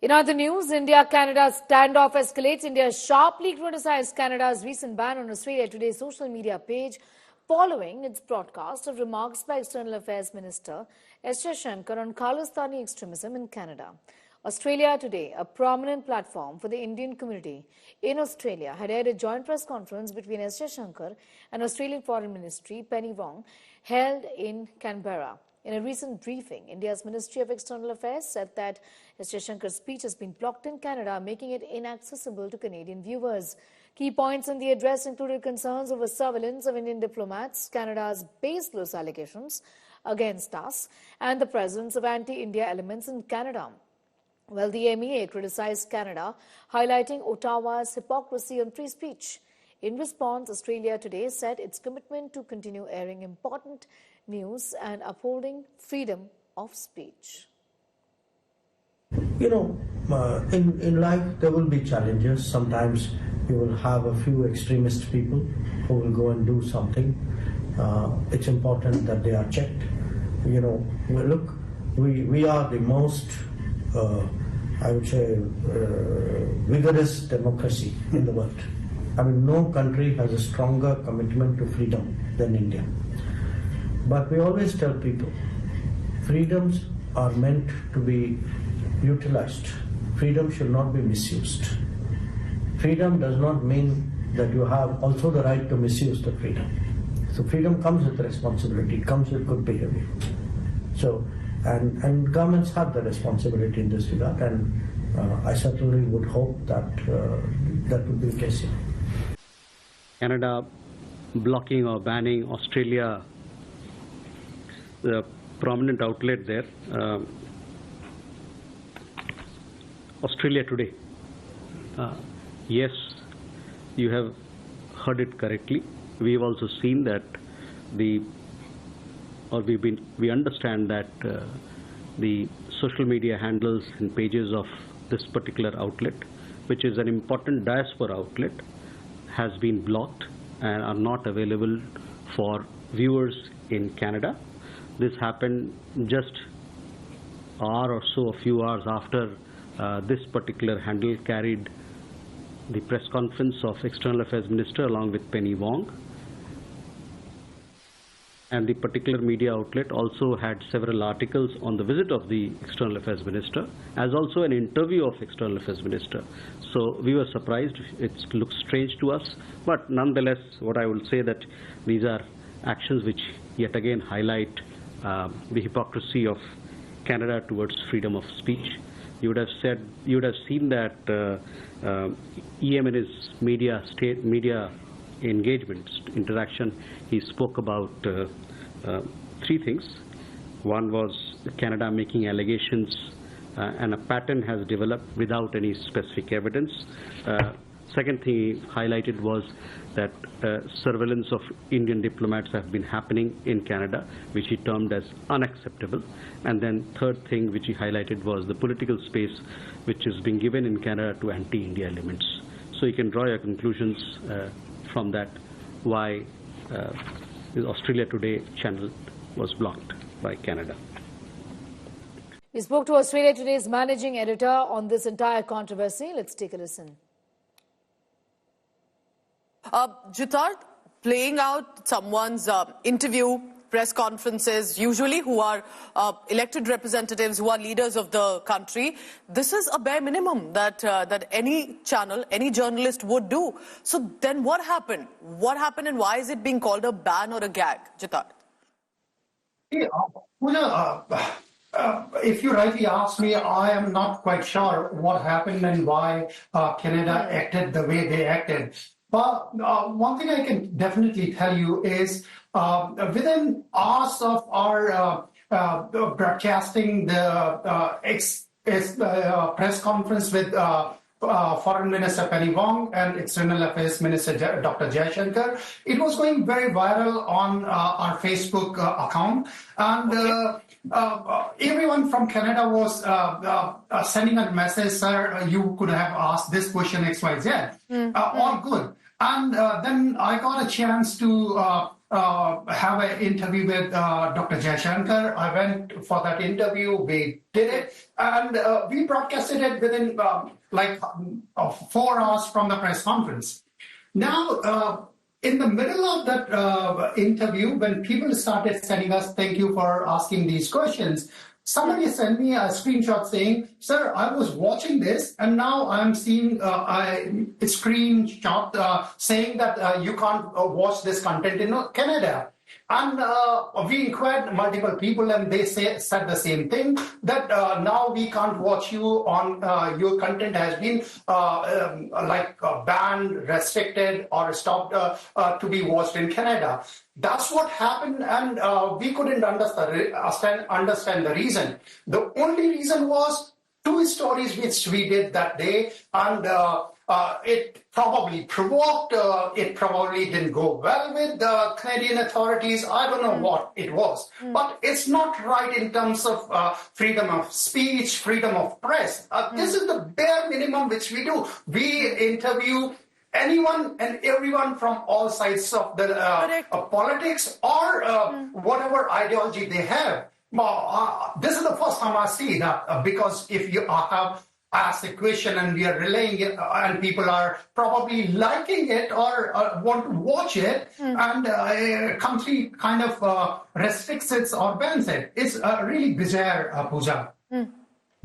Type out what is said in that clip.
In other news, India-Canada standoff escalates. India sharply criticized Canada's recent ban on Australia Today's social media page following its broadcast of remarks by External Affairs Minister S.J. Shankar on Karlustani extremism in Canada. Australia Today, a prominent platform for the Indian community in Australia, had aired a joint press conference between S.J. Shankar and Australian Foreign Ministry Penny Wong held in Canberra. In a recent briefing, India's Ministry of External Affairs said that S.J. Shankar's speech has been blocked in Canada, making it inaccessible to Canadian viewers. Key points in the address included concerns over surveillance of Indian diplomats, Canada's baseless allegations against us, and the presence of anti-India elements in Canada. Well, the MEA criticized Canada, highlighting Ottawa's hypocrisy on free speech. In response, Australia Today said its commitment to continue airing important news and upholding freedom of speech. You know, in life there will be challenges. Sometimes you will have a few extremist people who will go and do something. It's important that they are checked. You know, look, we are the most, I would say, vigorous democracy in the world. I mean, no country has a stronger commitment to freedom than India. But we always tell people, freedoms are meant to be utilized. Freedom should not be misused. Freedom does not mean that you have also the right to misuse the freedom. So freedom comes with responsibility, comes with good behavior. So, and governments have the responsibility in this regard, and I certainly would hope that that would be the case here. Canada blocking or banning Australia, the prominent outlet there, Australia Today. Yes, you have heard it correctly. We've also seen that we understand that the social media handles and pages of this particular outlet, which is an important diaspora outlet, has been blocked and are not available for viewers in Canada. This happened just an hour or so, a few hours after this particular handle carried the press conference of External Affairs Minister along with Penny Wong. And the particular media outlet also had several articles on the visit of the External Affairs Minister, as also an interview of External Affairs Minister. So we were surprised. It looks strange to us, but nonetheless, what I will say that these are actions which yet again highlight the hypocrisy of Canada towards freedom of speech. You would have seen that EM in his media engagement interaction, he spoke about three things. One was Canada making allegations and a pattern has developed without any specific evidence. Second thing he highlighted was that surveillance of Indian diplomats have been happening in Canada, which he termed as unacceptable. And then third thing which he highlighted was the political space which is being given in Canada to anti-India elements. So you can draw your conclusions from that why the Australia Today channel was blocked by Canada. We spoke to Australia Today's managing editor on this entire controversy. Let's take a listen. Jitard, playing out someone's interview, press conferences, usually who are elected representatives, who are leaders of the country, this is a bare minimum that any channel, any journalist would do. So then what happened? What happened and why is it being called a ban or a gag, Jitard? If you rightly ask me, I am not quite sure what happened and why Canada acted the way they acted. But one thing I can definitely tell you is within hours of our broadcasting the press conference with Foreign Minister Penny Wong and External Affairs Minister Dr. Jaishankar, it was going very viral on our Facebook account. And everyone from Canada was sending a message, sir, you could have asked this question XYZ. All good. And then I got a chance to have an interview with Dr. Jaishankar. I went for that interview. We did it, and we broadcasted it within 4 hours from the press conference. Now, in the middle of that interview, when people started sending us, thank you for asking these questions, somebody sent me a screenshot saying, sir, I was watching this and now I'm seeing a screenshot saying that you can't watch this content in Canada. And we inquired multiple people and they said the same thing, that now we can't watch you on, your content has been banned, restricted or stopped to be watched in Canada. That's what happened, and we couldn't understand the reason. The only reason was 2 stories which we did that day, and it probably provoked, it probably didn't go well with the Canadian authorities. I don't know what it was, but it's not right in terms of freedom of speech, freedom of press. This is the bare minimum which we do. We interview anyone and everyone from all sides of the politics or whatever ideology they have. This is the first time I see that, because if you have asked a question and we are relaying it and people are probably liking it or want to watch it, and country kind of restricts it or bans it. It's really bizarre, Pooja.